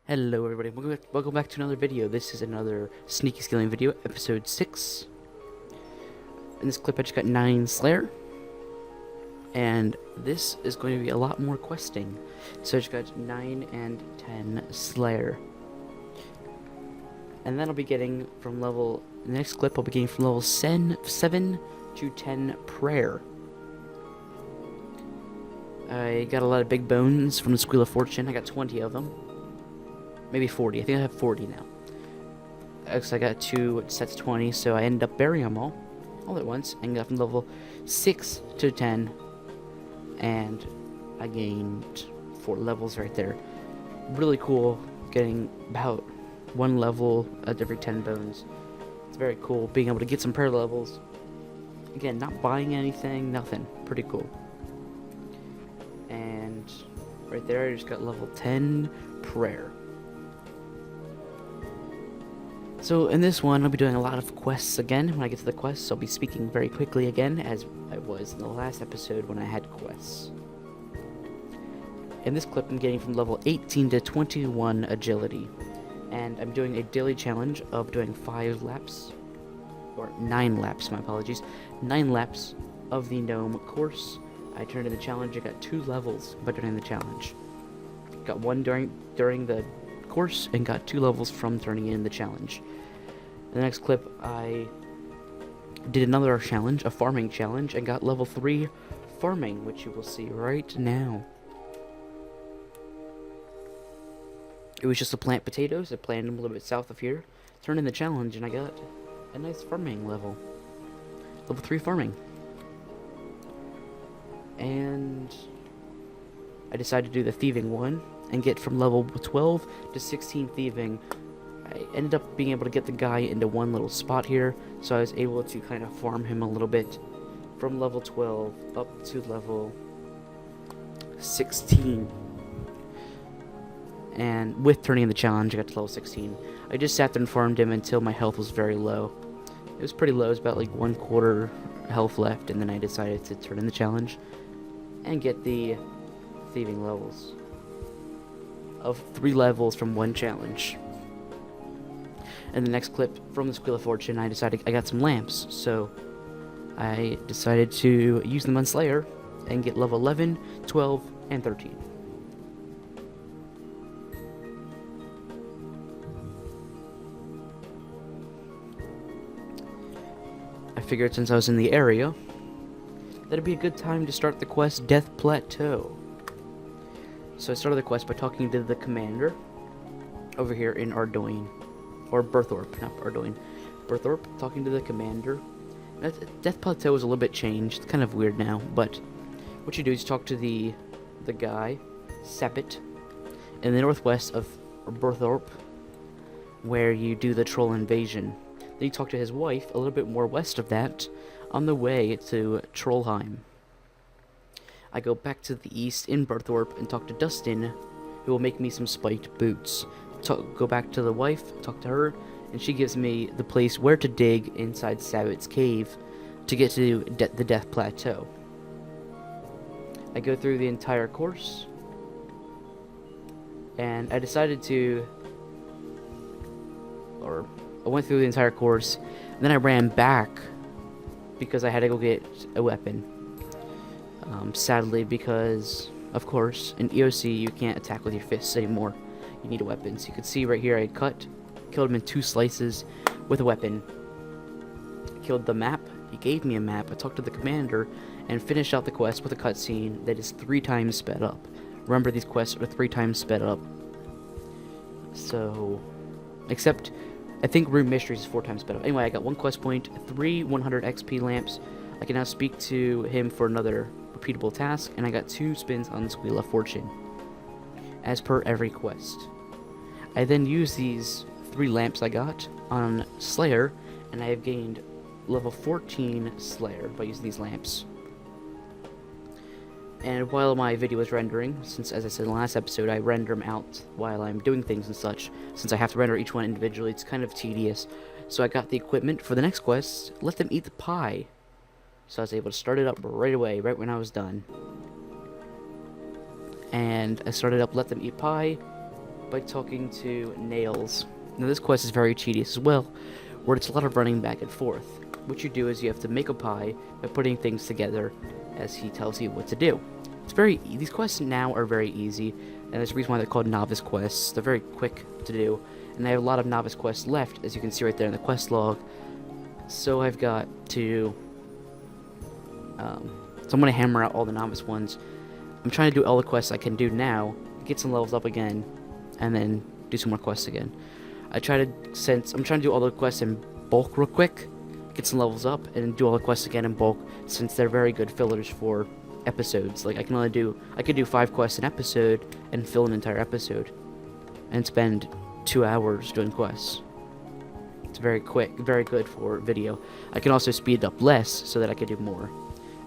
Hello everybody, welcome back to another video. This is another sneaky skilling video, episode 6. In this clip I just got 9 Slayer, and this is going to be a lot more questing. So I just got 9 and 10 Slayer. And then I'll be getting from level, the next clip I'll be getting from level 7 to 10 Prayer. I got a lot of big bones from the Squeal of Fortune, I got 20 of them. Maybe 40. I think I have 40 now. Because I got 2 sets 20, so I ended up burying them all at once, and got from level 6 to 10, and I gained 4 levels right there. Really cool, getting about 1 level at every 10 bones. It's very cool, being able to get some prayer levels. Again, not buying anything, nothing. Pretty cool. And right there, I just got level 10 prayer. So in this one, I'll be doing a lot of quests again. When I get to the quests, I'll be speaking very quickly again, as I was in the last episode when I had quests. In this clip, I'm getting from level 18 to 21 agility. And I'm doing a daily challenge of doing 5 laps, or 9 laps, my apologies. 9 laps of the gnome course. I turned in the challenge, I got 2 levels by doing the challenge. Got 1 during the course, and got 2 levels from turning in the challenge. In the next clip, I did another challenge, a farming challenge, and got level 3 farming, which you will see right now. It was just to plant potatoes. I planted them a little bit south of here, turned in the challenge, and I got a nice farming level. Level 3 farming. And I decided to do the thieving one, and get from level 12 to 16 thieving. I ended up being able to get the guy into one little spot here, so I was able to kind of farm him a little bit from level 12 up to level 16. And with turning in the challenge, I got to level 16. I just sat there and farmed him until my health was very low. It was pretty low, it was about like 1/4 health left, and then I decided to turn in the challenge and get the thieving levels of 3 levels from 1 challenge. And the next clip from the Squeal of Fortune, I decided I got some lamps, so I decided to use them on Slayer and get level 11, 12, and 13. I figured since I was in the area, that'd be a good time to start the quest Death Plateau. So I started the quest by talking to the commander over here in Ardoin, or Berthorpe, not Ardoin, Berthorpe, talking to the commander. Death Plateau is a little bit changed, it's kind of weird now, but what you do is talk to the guy, Sepet, in the northwest of Berthorpe, where you do the troll invasion. Then you talk to his wife a little bit more west of that, on the way to Trollheim. I go back to the east in Berthorpe and talk to Dustin, who will make me some spiked boots. Go back to the wife, talk to her, and she gives me the place where to dig inside Sabbath's cave to get to the Death Plateau. I go through the entire course, and I decided to, or I went through the entire course, and then I ran back because I had to go get a weapon. Sadly, because, of course, in EOC you can't attack with your fists anymore. You need a weapon. So you can see right here I killed him in 2 slices with a weapon. Killed the map. He gave me a map. I talked to the commander and finished out the quest with a cutscene that is 3 times sped up. Remember, these quests are 3 times sped up. So, except, I think Room Mysteries is 4 times sped up. Anyway, I got 1 quest point, 3 100 XP lamps. I can now speak to him for another repeatable task, and I got 2 spins on Squeal of Fortune, as per every quest. I then use these 3 lamps I got on Slayer, and I have gained level 14 Slayer by using these lamps. And while my video is rendering, since as I said in the last episode, I render them out while I'm doing things and such, since I have to render each one individually, it's kind of tedious. So I got the equipment for the next quest, Let Them Eat the Pie. So I was able to start it up right away, right when I was done. And I started up Let Them Eat Pie, by talking to Nails. Now this quest is very tedious as well, where it's a lot of running back and forth. What you do is you have to make a pie by putting things together as he tells you what to do. These quests now are very easy, and there's a reason why they're called novice quests. They're very quick to do, and I have a lot of novice quests left, as you can see right there in the quest log. So I've got to, so I'm going to hammer out all the novice ones. I'm trying to do all the quests I can do now, get some levels up again, and then do some more quests again. I'm trying to do all the quests in bulk real quick, get some levels up, and do all the quests again in bulk, since they're very good fillers for episodes. Like, I could do 5 quests an episode and fill an entire episode and spend 2 hours doing quests. It's very quick, very good for video. I can also speed it up less so that I could do more.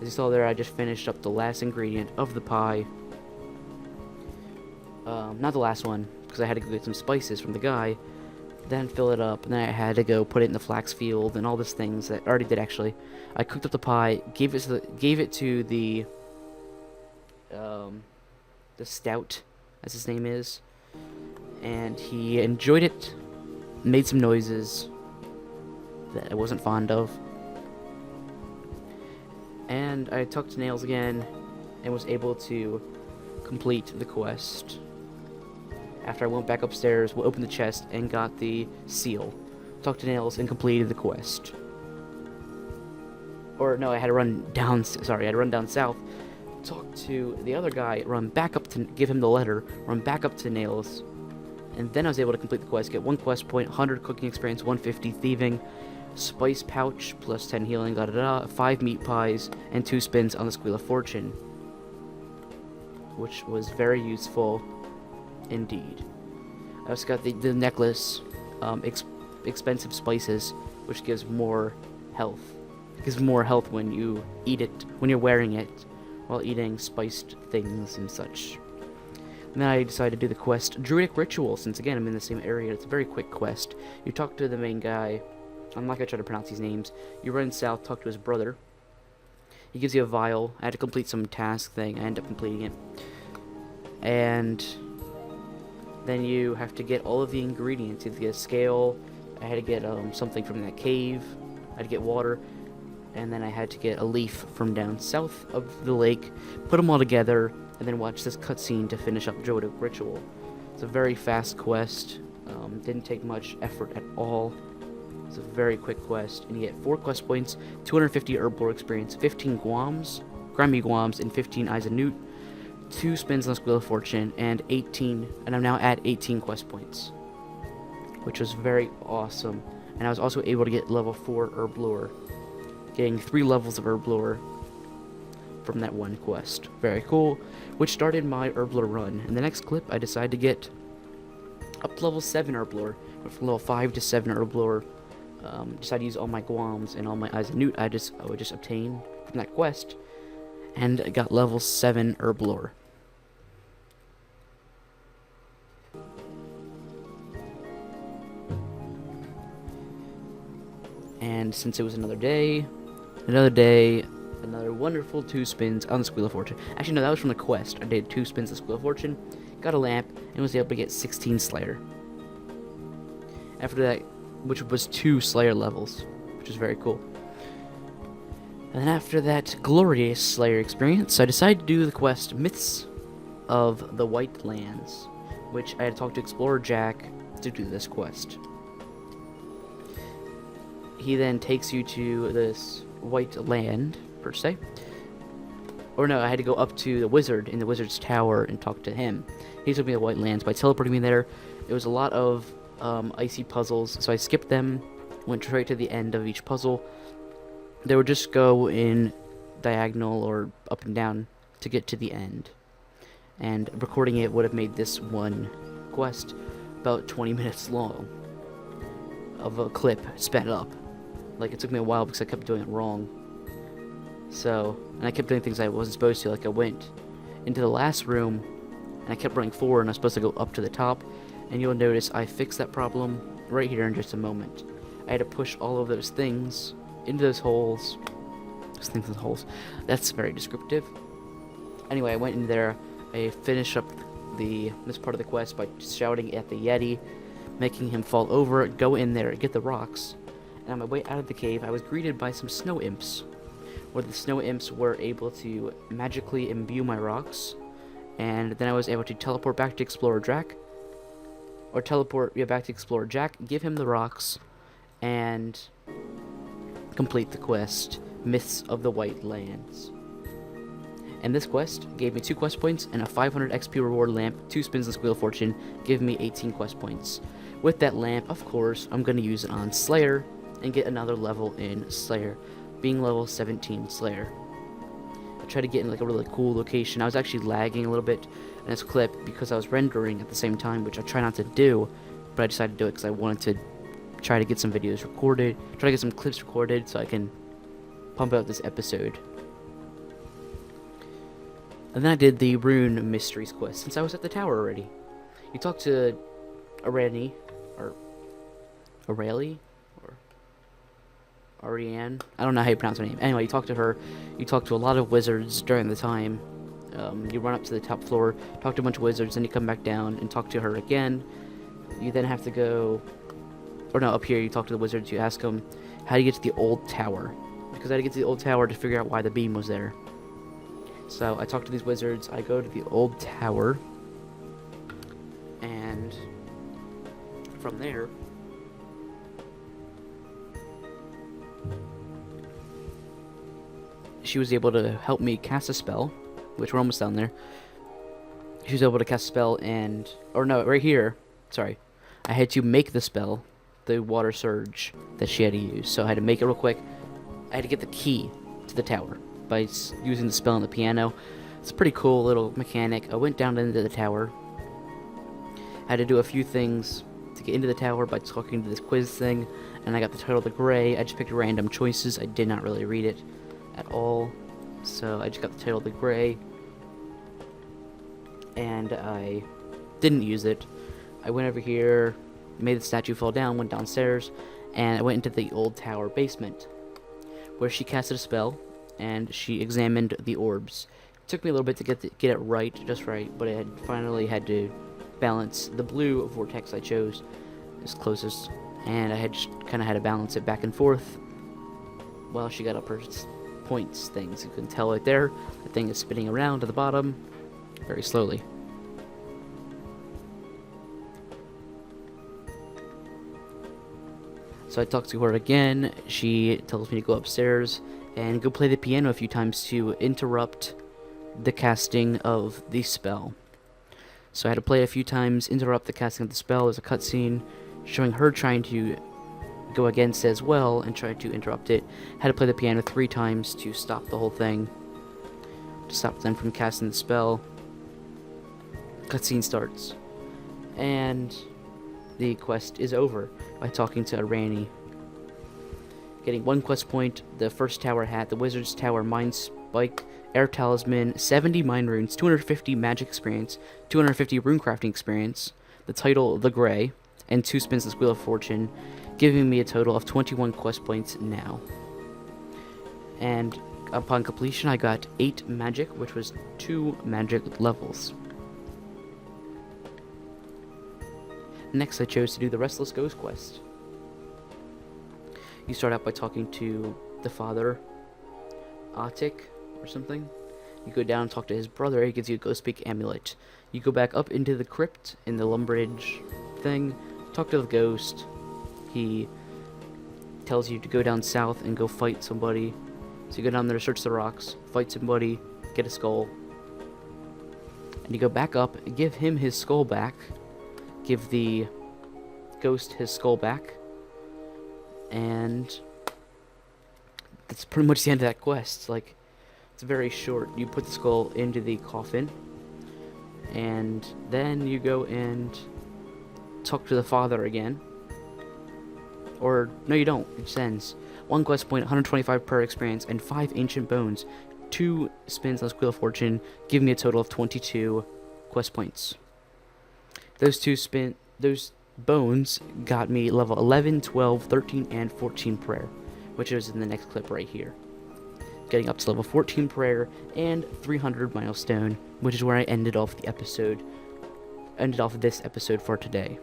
As you saw there, I just finished up the last ingredient of the pie. Not the last one, because I had to go get some spices from the guy, then fill it up, and then I had to go put it in the flax field and all these things that I already did actually. I cooked up the pie, gave it to the stout, as his name is, and he enjoyed it, made some noises that I wasn't fond of, and I talked to Nails again and was able to complete the quest. After I went back upstairs, opened the chest and got the seal, talked to Nails and completed the quest. Or no, I had to run down. Sorry, I had to run down south, talk to the other guy, run back up to give him the letter, run back up to Nails, and then I was able to complete the quest. Get 1 quest point, 100 cooking experience, 150 thieving, spice pouch plus 10 healing, 5 meat pies, and 2 spins on the Squeal of Fortune, which was very useful indeed. I also got the necklace, expensive spices, which gives more health. It gives more health when you eat it, when you're wearing it, while eating spiced things and such. And then I decided to do the quest Druidic Ritual, since again I'm in the same area. It's a very quick quest. You talk to the main guy. I'm not gonna try to pronounce these names. You run south, talk to his brother. He gives you a vial. I had to complete some task thing. I ended up completing it. And then you have to get all of the ingredients. You have to get a scale. I had to get something from that cave. I had to get water. And then I had to get a leaf from down south of the lake. Put them all together. And then watch this cutscene to finish up Druidic Ritual. It's a very fast quest. Didn't take much effort at all. It's a very quick quest. And you get 4 quest points, 250 Herblore experience, 15 Guams, Grimy Guams, and 15 Eyes of Newt. 2 spins on the Squeal of Fortune, and I'm now at 18 quest points, which was very awesome. And I was also able to get level 4 Herblore, getting 3 levels of Herblore from that one quest. Very cool, which started my Herblore run. In the next clip, I decided to get up to level 7 Herblore, from level 5 to 7 Herblore. Decided to use all my Guams and all my Eyes of Newt I would just obtain from that quest, and I got level 7 Herblore. And since it was another day, another wonderful 2 spins on the Squeal of Fortune. Actually, no, that was from the quest. I did 2 spins of Squeal of Fortune, got a lamp, and was able to get 16 Slayer. After that, which was 2 Slayer levels, which is very cool. And then after that glorious Slayer experience, I decided to do the quest Myths of the White Lands, which I had to talk to Explorer Jack to do this quest. He then takes you to this white land, per se. Or no, I had to go up to the wizard in the wizard's tower and talk to him. He took me to the White Lands by teleporting me there. It was a lot of icy puzzles, so I skipped them, went straight to the end of each puzzle. They would just go in diagonal or up and down to get to the end. And recording it would have made this one quest about 20 minutes long of a clip sped up. Like, it took me a while because I kept doing it wrong. So, and I kept doing things I wasn't supposed to. Like, I went into the last room and I kept running forward, and I was supposed to go up to the top. And you'll notice I fixed that problem right here in just a moment. I had to push all of those things into those holes. Those things in the holes. That's very descriptive. Anyway, I went in there. I finished up this part of the quest by shouting at the Yeti, making him fall over, go in there, get the rocks. And on my way out of the cave, I was greeted by some snow imps, where the snow imps were able to magically imbue my rocks, and then I was able to teleport back to Explorer Jack, give him the rocks, and complete the quest, Myths of the White Lands. And this quest gave me 2 quest points and a 500 XP reward lamp, 2 spins of Squeal of Fortune, giving me 18 quest points. With that lamp, of course, I'm going to use it on Slayer and get another level in Slayer, being level 17 Slayer. I tried to get in like a really cool location. I was actually lagging a little bit in this clip because I was rendering at the same time, which I try not to do, but I decided to do it because I wanted to try to get some videos recorded, try to get some clips recorded so I can pump out this episode. And then I did the Rune Mysteries quest since I was at the tower already. You talk to Arani, or Aurelie, or Ariane. I don't know how you pronounce her name. Anyway, you talk to her. You talk to a lot of wizards during the time. You run up to the top floor, talk to a bunch of wizards, then you come back down and talk to her again. You then have to go, or no, up here you talk to the wizards. You ask them, how do you get to the old tower? Because I had to get to the old tower to figure out why the beam was there. So I talk to these wizards. I go to the old tower, and from there, she was able to help me cast a spell, which we're almost down there. She was able to cast a spell and, or no, right here, sorry. I had to make the spell, the water surge that she had to use. So I had to make it real quick. I had to get the key to the tower by using the spell on the piano. It's a pretty cool little mechanic. I went down into the tower. I had to do a few things to get into the tower by talking to this quiz thing, and I got the title of the Gray. I just picked random choices. I did not really read it at all, so I just got the title of the Gray, and I didn't use it. I went over here, made the statue fall down, went downstairs, and I went into the old tower basement, where she casted a spell, and she examined the orbs. It took me a little bit to get it right, just right, but I finally had to balance the blue vortex I chose is closest, and I had just kind of had to balance it back and forth while she got up her points things. You can tell right there, the thing is spinning around to the bottom very slowly. So I talked to her again. She tells me to go upstairs and go play the piano a few times to interrupt the casting of the spell. So I had to play it a few times, interrupt the casting of the spell. There's a cutscene showing her trying to go against it as well and try to interrupt it. Had to play the piano 3 times to stop the whole thing, to stop them from casting the spell. Cutscene starts, and the quest is over by talking to Arani. Getting 1 quest point, the first tower hat, the wizard's tower mindspike, air talisman, 70 mind runes, 250 magic experience, 250 runecrafting experience, the title The Gray, and 2 spins of Squeal of Fortune, giving me a total of 21 quest points now. And upon completion, I got 8 magic, which was 2 magic levels. Next, I chose to do the Restless Ghost quest. You start out by talking to the father, Atik, or something. You go down and talk to his brother. He gives you a Ghost Speak amulet. You go back up into the crypt in the Lumbridge thing, talk to the ghost. He tells you to go down south and go fight somebody. So you go down there, search the rocks, fight somebody, get a skull. And you go back up, give him his skull back, give the ghost his skull back, and that's pretty much the end of that quest. Like, it's very short. You put the skull into the coffin, and then you go and talk to the father again. Or, no you don't, it just ends. 1 quest point, 125 prayer experience, and 5 ancient bones. 2 spins on Squeal of Fortune, give me a total of 22 quest points. Those bones got me level 11, 12, 13, and 14 prayer, which is in the next clip right here. Getting up to level 14 prayer and 300 milestone, which is where I ended off the episode ended off this episode for today.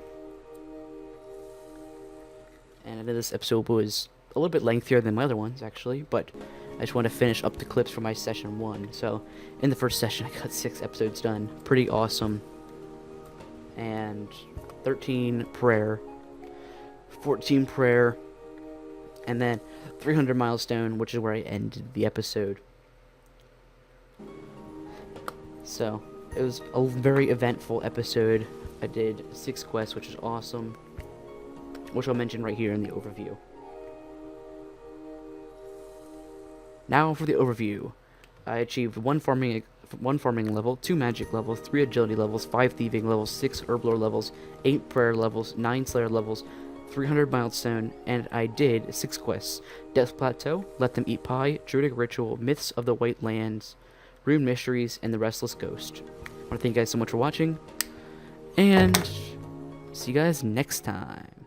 And I know this episode was a little bit lengthier than my other ones, actually, but I just want to finish up the clips for my session 1. So, in the first session, I got 6 episodes done. Pretty awesome. And 13 prayer, 14 prayer, and then 300 milestone, which is where I ended the episode. So, it was a very eventful episode. I did 6 quests, which is awesome, which I'll mention right here in the overview. Now for the overview. I achieved 1 farming level, 2 magic levels, 3 agility levels, 5 thieving levels, 6 herblore levels, 8 prayer levels, 9 slayer levels, 300 milestone, and I did 6 quests: Death Plateau, Let Them Eat Pie, Druidic Ritual, Myths of the White Lands, Rune Mysteries, and The Restless Ghost. I want to thank you guys so much for watching, and see you guys next time.